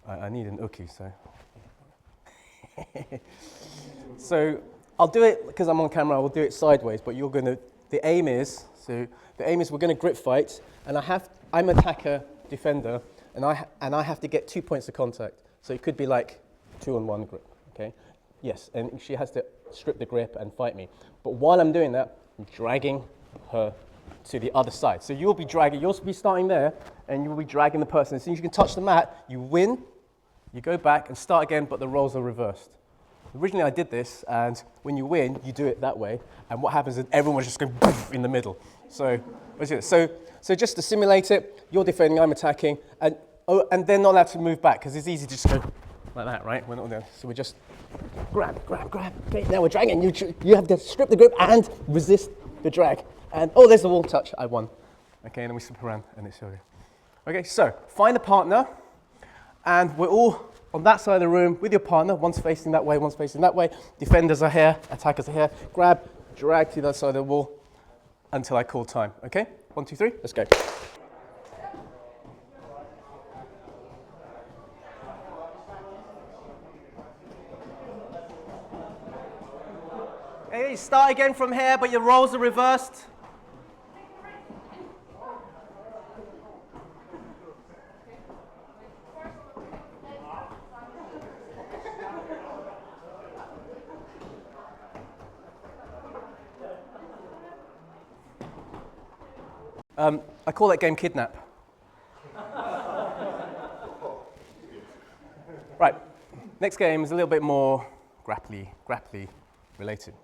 I need an uki, so. So I'll do it, because I'm on camera, I will do it sideways, but you're gonna, the aim is we're gonna grip fight, and I'm attacker, defender, and I have to get 2 points of contact. So it could be like 2-on-1 grip, okay? Yes, and she has to strip the grip and fight me. But while I'm doing that, I'm dragging her to the other side. So you'll be starting there, and you'll be dragging the person. As soon as you can touch the mat, you win, you go back and start again, but the roles are reversed. Originally I did this, and when you win, you do it that way, and what happens is everyone's just going poof in the middle. So just to simulate it, you're defending, I'm attacking, and they're not allowed to move back, because it's easy to just go like that, right? We're not there. So we just grab. Okay, now we're dragging. You have to strip the grip and resist the drag. And oh, there's the wall touch. I won. Okay, and then we slip around, and it's over. Okay, so find a partner, and we're all on that side of the room with your partner. One's facing that way, one's facing that way. Defenders are here, attackers are here. Grab, drag to the other side of the wall until I call time. Okay, 1, 2, 3. Let's go. Okay, start again from here, but your roles are reversed. I call that game Kidnap. Right, next game is a little bit more grapply related.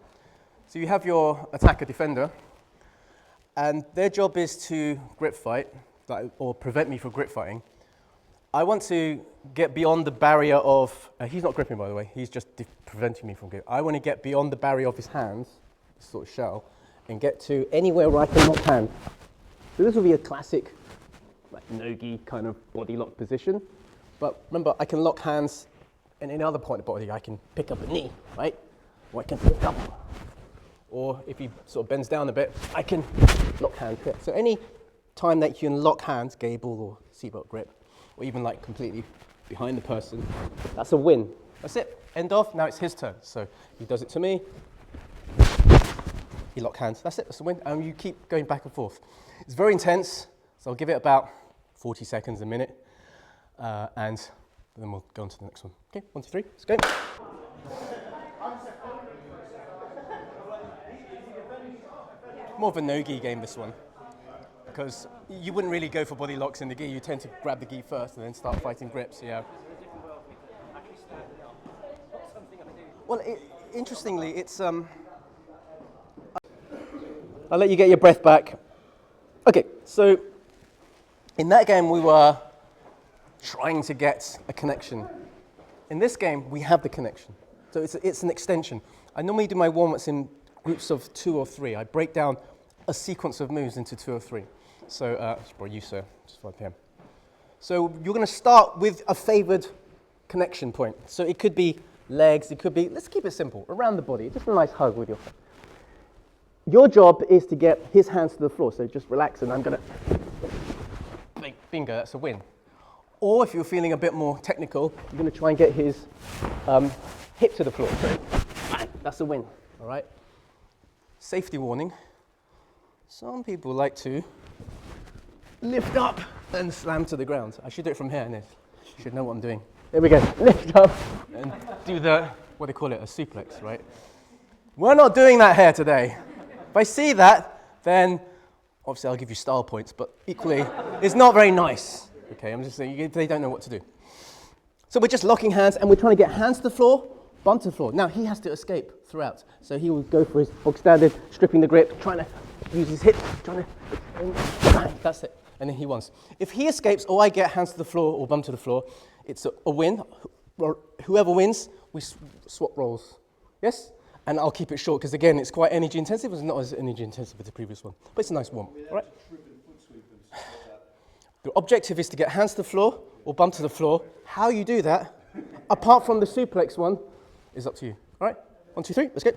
So you have your attacker defender, and their job is to grip fight, or prevent me from grip fighting. I want to get beyond the barrier of, he's not gripping by the way, he's just preventing me from grip. I want to get beyond the barrier of his hands, this sort of shell, and get to anywhere where I can lock hands. So this will be a classic like no-gi kind of body lock position. But remember, I can lock hands in any other point of the body. I can pick up a knee, right? Or I can pick up. Or if he sort of bends down a bit, I can lock hands here. So any time that you can lock hands, gable or seatbelt grip, or even like completely behind the person, that's a win. That's it. End off. Now it's his turn. So he does it to me. He lock hands. That's it. That's a win. And you keep going back and forth. It's very intense. So I'll give it about 40 seconds, a minute. And then we'll go on to the next one. Okay, 1, 2, 3, let's go. More of a no-gi game, this one. Because you wouldn't really go for body locks in the gi. You tend to grab the gi first and then start fighting grips, yeah. Well, interestingly, it's... I'll let you get your breath back. Okay, so in that game we were trying to get a connection. In this game, we have the connection. So it's an extension. I normally do my warm-ups in groups of 2 or 3. I break down a sequence of moves into 2 or 3. So, for you, sir, just 5 p.m. So you're going to start with a favored connection point. So it could be legs, it could be, let's keep it simple, around the body, just a nice hug with your friend. Your job is to get his hands to the floor, so just relax and I'm going to, bingo, that's a win. Or if you're feeling a bit more technical, you're going to try and get his hip to the floor. So, bang, that's a win, all right? Safety warning, some people like to lift up and slam to the ground. I should do it from here, and you should know what I'm doing. There we go, lift up and do the, what do they call it, a suplex, right? We're not doing that here today. If I see that, then obviously I'll give you style points, but equally, it's not very nice. Okay, I'm just saying, they don't know what to do. So we're just locking hands, and we're trying to get hands to the floor, bum to the floor. Now, he has to escape throughout. So he will go for his bog standard, stripping the grip, trying to use his hip, trying to, and bang, that's it. And then he wins. If he escapes, or I get hands to the floor, or bum to the floor, it's a win. Whoever wins, we swap roles. Yes? And I'll keep it short, because again, it's quite energy intensive. It's not as energy intensive as the previous one, but it's a nice one. All right? The objective is to get hands to the floor or bum to the floor. How you do that, apart from the suplex one, is up to you. All right? 1, 2, 3, let's go.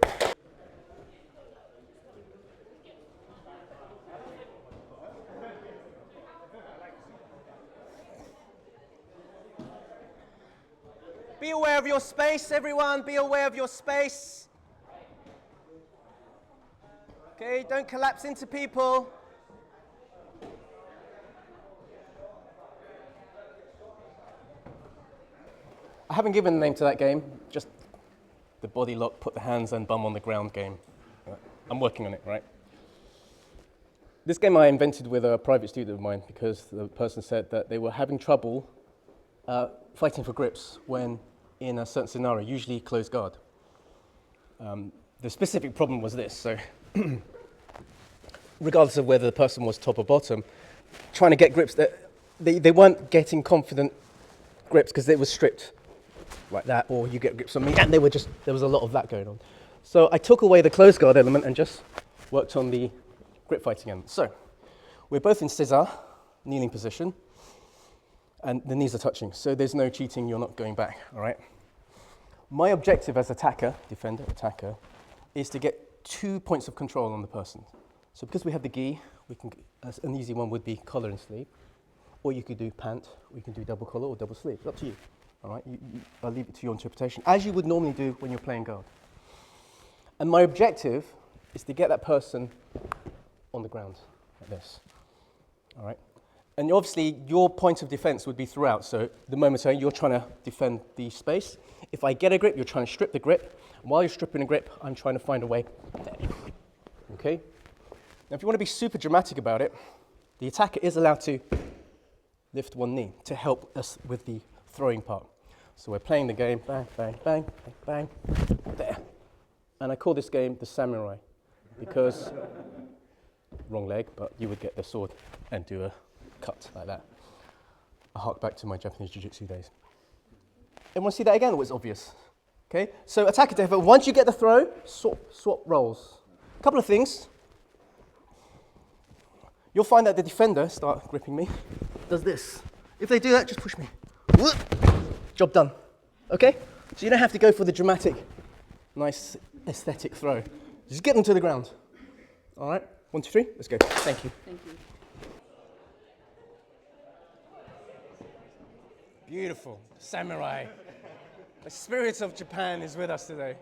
Be aware of your space, everyone. Be aware of your space. Okay, don't collapse into people. I haven't given a name to that game, just the body lock, put the hands and bum on the ground game. I'm working on it, right? This game I invented with a private student of mine because the person said that they were having trouble fighting for grips when in a certain scenario, usually closed guard. The specific problem was this, so regardless of whether the person was top or bottom, trying to get grips, they weren't getting confident grips because they were stripped like that, or you get grips on me, and there was a lot of that going on. So I took away the closed guard element and just worked on the grip fighting element. So we're both in scissor, kneeling position, and the knees are touching. So there's no cheating, you're not going back, all right? My objective as defender, attacker, is to get 2 points of control on the person. So because we have the gi, an easy one would be collar and sleeve, or you could do pant, or you can do double collar or double sleeve. It's up to you, all right? I'll leave it to your interpretation, as you would normally do when you're playing guard. And my objective is to get that person on the ground, like this, all right? And obviously, your point of defense would be throughout. So the moment you're trying to defend the space. If I get a grip, you're trying to strip the grip. And while you're stripping a grip, I'm trying to find a way there. Okay? Now, if you want to be super dramatic about it, the attacker is allowed to lift one knee to help us with the throwing part. So we're playing the game, bang, bang, bang, bang, bang, there. And I call this game the samurai because, wrong leg, but you would get the sword and do a cut like that. I hark back to my Japanese jiu-jitsu days. Everyone see that again? It was obvious. Okay, so attacker defense. Once you get the throw, swap roles. A couple of things. You'll find that the defender, start gripping me, does this. If they do that, just push me. Job done. Okay? So you don't have to go for the dramatic, nice aesthetic throw. Just get them to the ground. All right? 1, 2, 3. Let's go. Thank you. Thank you. Beautiful. Samurai. The spirit of Japan is with us today.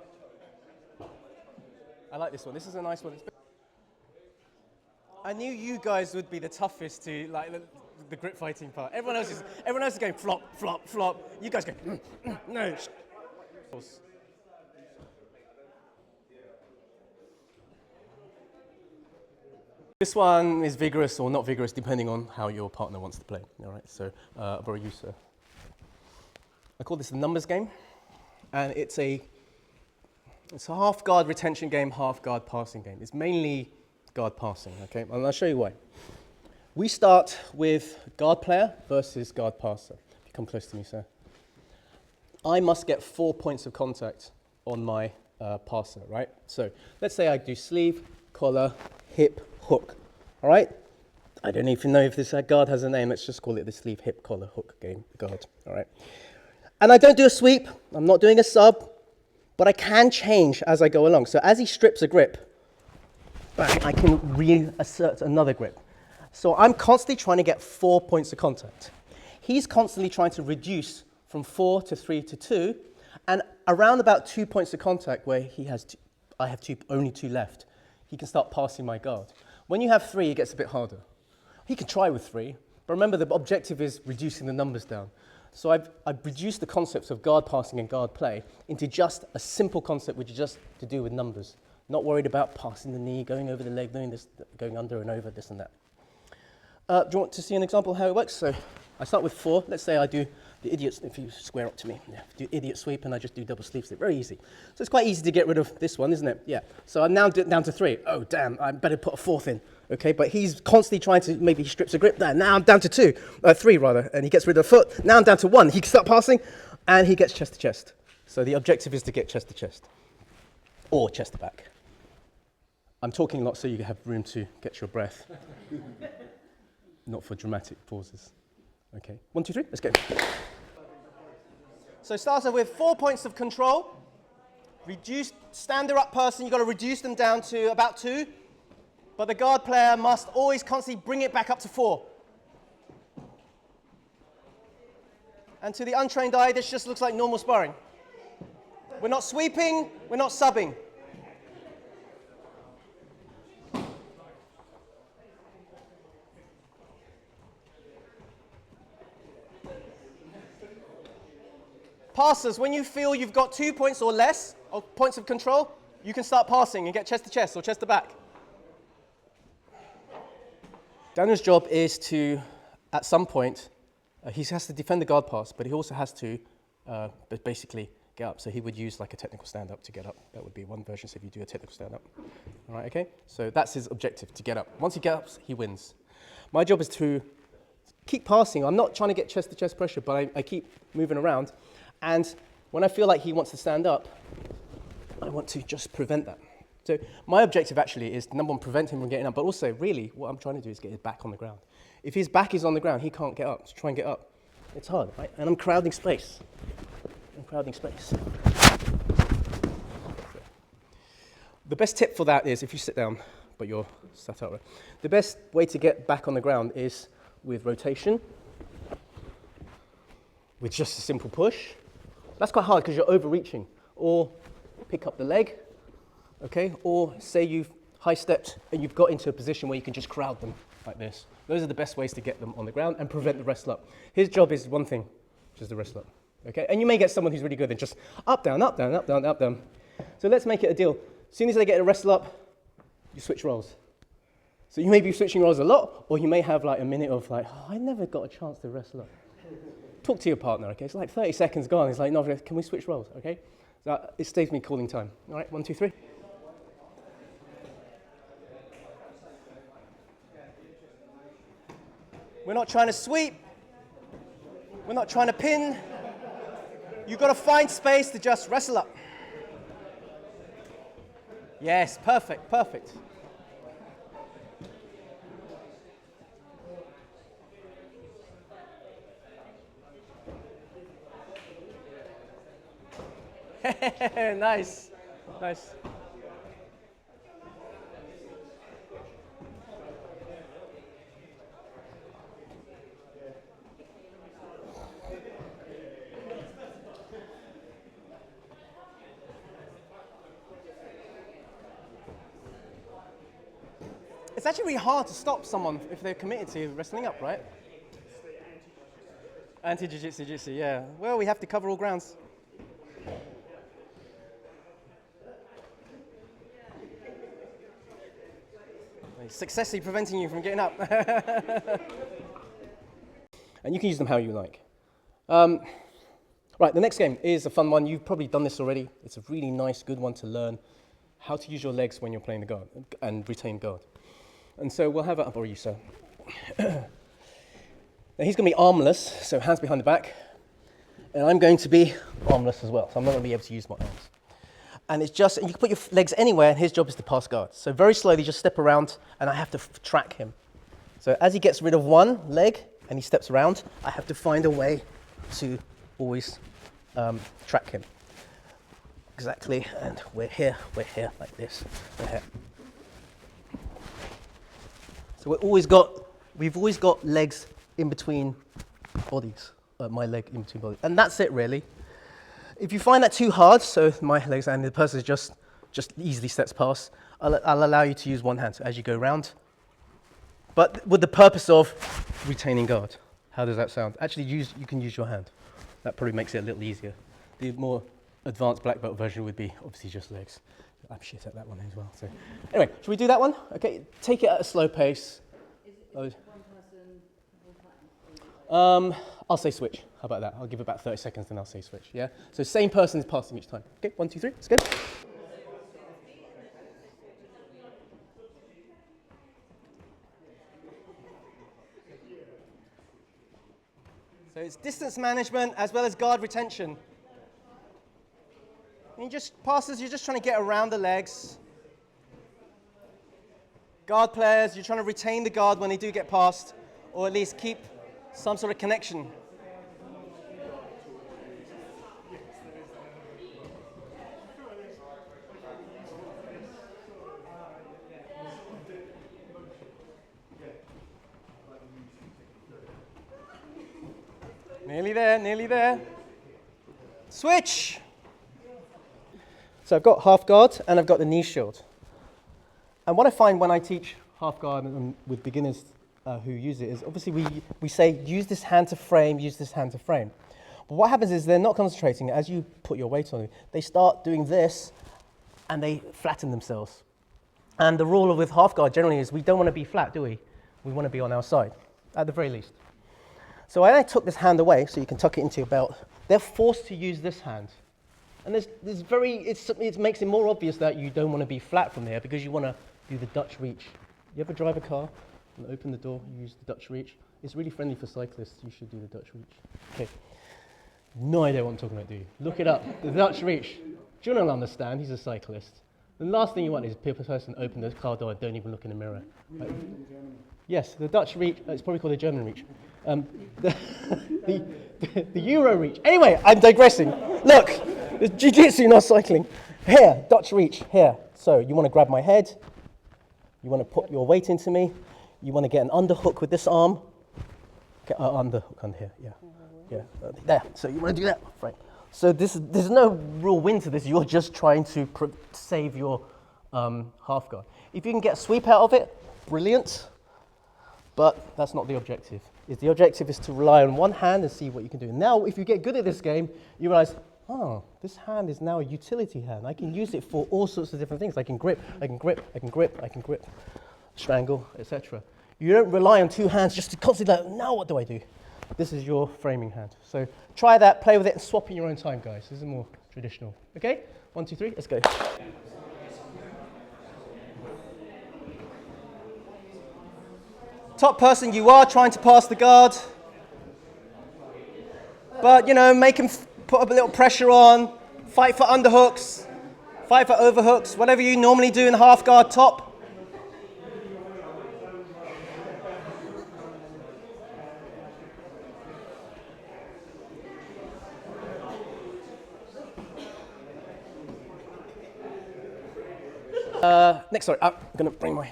I like this one. This is a nice one. I knew you guys would be the toughest to like the grip fighting part. Everyone else is going flop, flop, flop. You guys go no. This one is vigorous or not vigorous depending on how your partner wants to play. All right. So I'll borrow you, sir. I call this the numbers game, and it's a half guard retention game, half guard passing game. It's mainly guard passing, okay? And I'll show you why. We start with guard player versus guard passer. If you come close to me, sir. I must get 4 points of contact on my passer, right? So let's say I do sleeve, collar, hip, hook, all right? I don't even know if this guard has a name. Let's just call it the sleeve, hip, collar, hook game, guard, all right? And I don't do a sweep, I'm not doing a sub, but I can change as I go along. So as he strips a grip, bang, I can reassert another grip. So I'm constantly trying to get 4 points of contact. He's constantly trying to reduce from 4 to 3 to 2, and around about 2 points of contact where he has I have only 2 left, he can start passing my guard. When you have 3, it gets a bit harder. He can try with 3, but remember the objective is reducing the numbers down. So I've reduced the concepts of guard passing and guard play into just a simple concept which is just to do with numbers. Not worried about passing the knee, going over the leg, doing this, going under and over, this and that. Do you want to see an example of how it works? So I start with 4. Let's say I do the idiot, if you square up to me, do idiot sweep and I just do double sleeve slip. Very easy. So it's quite easy to get rid of this one, isn't it? Yeah. So I'm now down to 3. Oh, damn, I better put a 4th in. Okay, but he's constantly trying to, maybe he strips a grip there. Now I'm down to 3 rather, and he gets rid of a foot. Now I'm down to 1. He can start passing, and he gets chest to chest. So the objective is to get chest to chest, or chest to back. I'm talking a lot so you have room to get your breath, not for dramatic pauses. Okay, 1, 2, 3, let's go. So start off with 4 points of control. Reduce, stand her up person, you've got to reduce them down to about 2. But the guard player must always constantly bring it back up to 4. And to the untrained eye, this just looks like normal sparring. We're not sweeping, we're not subbing. Passers, when you feel you've got 2 points or less, or points of control, you can start passing and get chest to chest or chest to back. Daniel's job is to, at some point, he has to defend the guard pass, but he also has to basically get up. So he would use like a technical stand-up to get up. That would be one version, so if you do a technical stand-up. All right, okay? So that's his objective, to get up. Once he gets up, he wins. My job is to keep passing. I'm not trying to get chest-to-chest pressure, but I keep moving around. And when I feel like he wants to stand up, I want to just prevent that. So my objective actually is, number one, prevent him from getting up, but also really what I'm trying to do is get his back on the ground. If his back is on the ground, he can't get up. So try and get up. It's hard, right? And I'm crowding space. The best tip for that is if you sit down, but you're sat upright. The best way to get back on the ground is with rotation, with just a simple push. That's quite hard because you're overreaching. Or pick up the leg, okay? Or say you've high stepped and you've got into a position where you can just crowd them like this. Those are the best ways to get them on the ground and prevent the wrestle up. His job is one thing, which is the wrestle up, okay? And you may get someone who's really good and just up, down, up, down, up, down, up, down. So let's make it a deal. As soon as they get a wrestle up, you switch roles. So you may be switching roles a lot, or you may have like a minute of like, oh, I never got a chance to wrestle up. Talk to your partner, okay? It's like 30 seconds gone. It's like, no, can we switch roles, okay? So it saves me calling time. All right, 1, 2, 3. We're not trying to sweep. We're not trying to pin. You've got to find space to just wrestle up. Yes, perfect, perfect. Nice, nice. It's actually really hard to stop someone if they're committed to wrestling up, right? Anti-jiu-jitsu, yeah. Well, we have to cover all grounds. Successfully preventing you from getting up. And you can use them how you like. Right, the next game is a fun one. You've probably done this already. It's a really nice, good one to learn how to use your legs when you're playing the guard and retain guard. And so we'll have or you, sir. Now he's going to be armless, so hands behind the back. And I'm going to be armless as well, so I'm not going to be able to use my arms. And it's just, you can put your legs anywhere, and his job is to pass guard. So very slowly, just step around, and I have to track him. So as he gets rid of one leg, and he steps around, I have to find a way to always track him. Exactly, and we're here, like this, we're here. So we've always got legs in between bodies, my leg in between bodies. And that's it, really. If you find that too hard, so my legs and the person just easily steps past, I'll allow you to use one hand, so as you go around. But with the purpose of retaining guard. How does that sound? Actually, you can use your hand. That probably makes it a little easier. The more advanced black belt version would be obviously just legs. I'm shit at that one as well. So anyway, should we do that one? Okay, take it at a slow pace. Is it one person, one time? I'll say switch. How about that? I'll give it about 30 seconds, then I'll say switch. Yeah. So same person is passing each time. Okay, 1, 2, 3. Let's go. So it's distance management as well as guard retention. And you just passes, you're just trying to get around the legs. Guard players, you're trying to retain the guard when they do get past, or at least keep some sort of connection. Nearly there, nearly there. Switch. So I've got half guard and I've got the knee shield. And what I find when I teach half guard and with beginners who use it is obviously we say use this hand to frame, use this hand to frame. But what happens is they're not concentrating. As you put your weight on it, they start doing this and they flatten themselves. And the rule with half guard generally is we don't want to be flat, do we? We want to be on our side, at the very least. So I took this hand away so you can tuck it into your belt. They're forced to use this hand. And it makes it more obvious that you don't want to be flat from there because you want to do the Dutch reach. You ever drive a car and open the door, you use the Dutch reach? It's really friendly for cyclists. You should do the Dutch reach. Okay. No idea what I'm talking about, do you? Look it up. The Dutch reach. John will understand. He's a cyclist. The last thing you want is a person open the car door and don't even look in the mirror. Right? Yes, the Dutch reach. It's probably called the German reach. The Euro reach. Anyway, I'm digressing. Look, it's jiu-jitsu, not cycling. Here, Dutch reach, here. So you want to grab my head. You want to put your weight into me. You want to get an underhook with this arm. Okay, underhook on here, yeah. Yeah, there. So you want to do that, right? So there's no real win to this. You're just trying to save your half guard. If you can get a sweep out of it, brilliant. But that's not the objective. The objective is to rely on one hand and see what you can do. Now, if you get good at this game, you realize, oh, this hand is now a utility hand. I can use it for all sorts of different things. I can grip, I can grip, I can grip, I can grip, strangle, etc. You don't rely on two hands just to constantly like, now what do I do? This is your framing hand. So try that, play with it, and swap in your own time, guys. This is more traditional. Okay? 1, 2, 3, let's go. Top person, you are trying to pass the guard. But, you know, make him put a little pressure on. Fight for underhooks. Fight for overhooks. Whatever you normally do in half guard top. Next, sorry, I'm going to bring my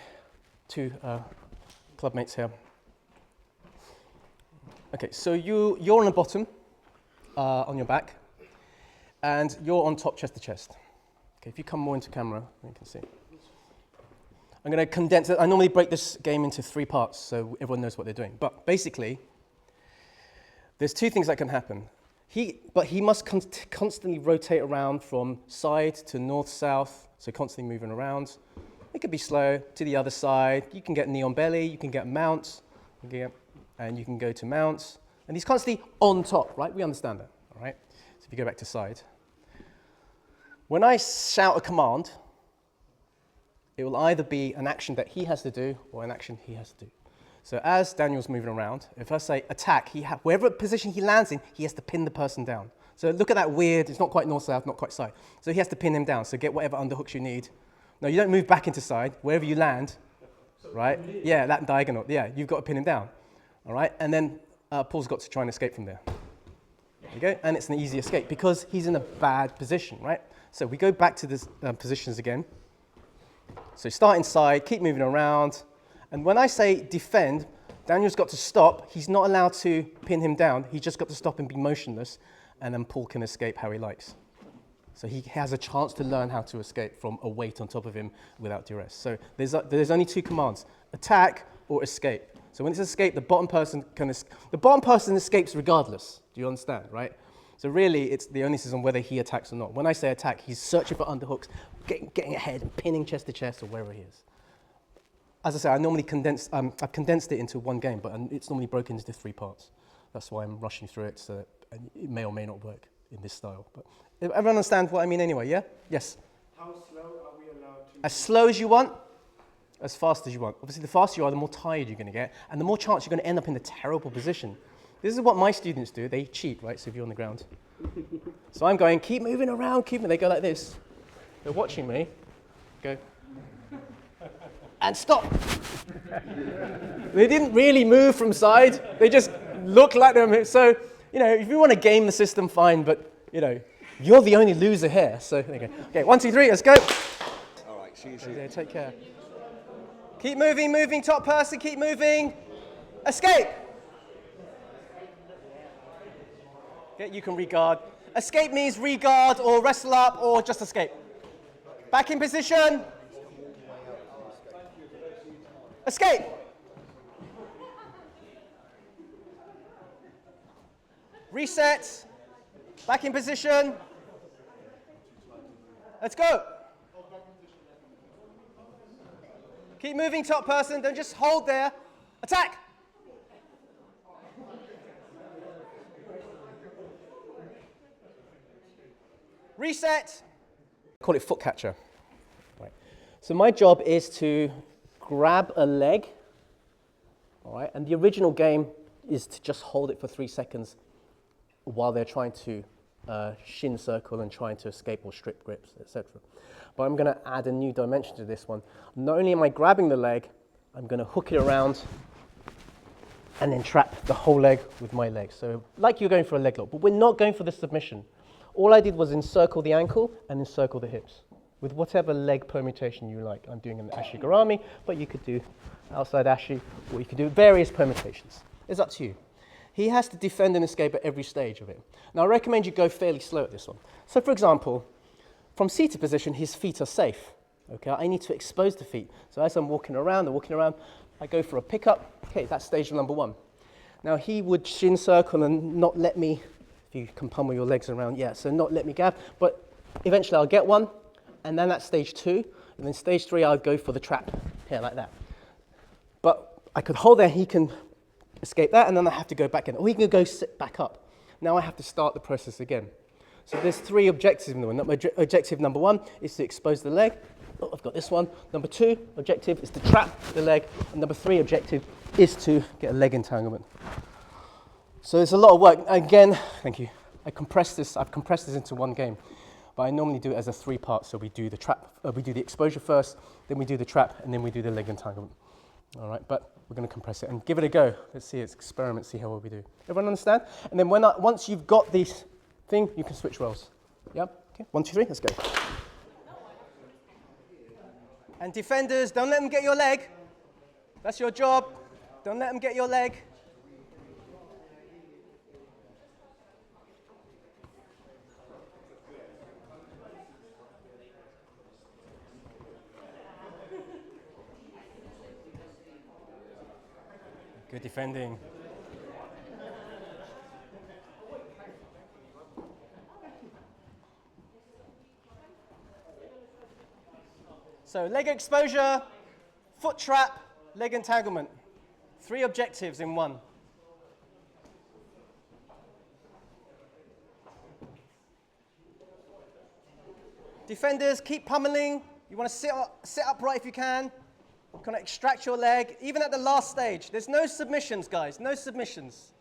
two club mates here. Okay, so you're on the bottom, on your back, and you're on top chest to chest. Okay, if you come more into camera, you can see. I'm going to condense it. I normally break this game into 3 parts so everyone knows what they're doing. But basically, there's 2 things that can happen. He must constantly rotate around from side to north-south, so constantly moving around. It could be slow to the other side. You can get knee on belly, you can get mounts, and you can go to mounts. And he's constantly on top, right? We understand that, all right? So if you go back to side. When I shout a command, it will either be an action that he has to do or an action he has to do. So as Daniel's moving around, if I say attack, wherever position he lands in, he has to pin the person down. So look at that weird, it's not quite north-south, not quite side. So he has to pin him down, so get whatever underhooks you need. No, you don't move back into side, wherever you land, right? Yeah, that diagonal, yeah, you've got to pin him down, all right? And then Paul's got to try and escape from there. There you go, and it's an easy escape because he's in a bad position, right? So we go back to the positions again. So start inside, keep moving around, and when I say defend, Daniel's got to stop. He's not allowed to pin him down. He's just got to stop and be motionless, and then Paul can escape how he likes. So he has a chance to learn how to escape from a weight on top of him without duress. So there's only 2 commands, attack or escape. So when it's escape, the bottom person escapes regardless. Do you understand, right? So really, the onus is on whether he attacks or not. When I say attack, he's searching for underhooks, getting ahead and pinning chest to chest or wherever he is. As I say, I've condensed it into one game, but it's normally broken into 3 parts. That's why I'm rushing through it, so it may or may not work in this style. But everyone understand what I mean anyway, yeah? Yes? How slow are we allowed to... As slow as you want, as fast as you want. Obviously, the faster you are, the more tired you're going to get, and the more chance you're going to end up in a terrible position. This is what my students do. They cheat, right? So if you're on the ground. So I'm going, keep moving around, they go like this. They're watching me. Go. And stop. They didn't really move from side. They just look like them. So, you know, if you want to game the system, fine, but, you know, you're the only loser here. So there you go. Okay, 1, 2, 3, let's go. All right, see you So, soon. yeah, take care. Keep moving, top person, keep moving. Escape. Okay, you can regard. Escape means regard or wrestle up or just escape. Back in position. Escape. Reset. Back in position. Let's go. Keep moving, top person. Don't just hold there. Attack. Reset. Call it foot catcher. Right. So my job is to grab a leg. All right. And the original game is to just hold it for 3 seconds while they're trying to shin circle and trying to escape or strip grips, etc. But I'm going to add a new dimension to this one. Not only am I grabbing the leg, I'm going to hook it around and then trap the whole leg with my leg. So like you're going for a leg lock, but we're not going for the submission. All I did was encircle the ankle and encircle the hips with whatever leg permutation you like. I'm doing an ashigarami, but you could do outside ashi, or you could do various permutations. It's up to you. He has to defend and escape at every stage of it. Now, I recommend you go fairly slow at this one. So, for example, from seated position, his feet are safe. Okay, I need to expose the feet. So as I'm walking around, I go for a pickup. Okay, that's stage number 1. Now, he would shin circle and not let me, if you can pummel your legs around, yeah, so not let me grab. But eventually I'll get one, and then that's stage 2. And then stage 3, I'll go for the trap here like that. But I could hold there, he can escape that, and then I have to go back in. Or he can go sit back up. Now I have to start the process again. So there's 3 objectives in the one. Objective number 1 is to expose the leg. Oh, I've got this one. Number 2 objective is to trap the leg. And number 3 objective is to get a leg entanglement. So there's a lot of work. Again, thank you. I've compressed this into one game. But I normally do it as a 3-part. So we do the trap, we do the exposure first, then we do the trap, and then we do the leg entanglement. All right, but we're going to compress it and give it a go. Let's see, let's experiment, see how well we do. Everyone understand? And then once you've got this thing, you can switch roles. Yep, okay, 1, 2, 3, let's go. And defenders, don't let them get your leg. That's your job. Don't let them get your leg. Good defending. So leg exposure, foot trap, leg entanglement. 3 objectives in one. Defenders, keep pummeling. You want to sit upright if you can. Kind of extract your leg, even at the last stage. There's no submissions, guys, no submissions.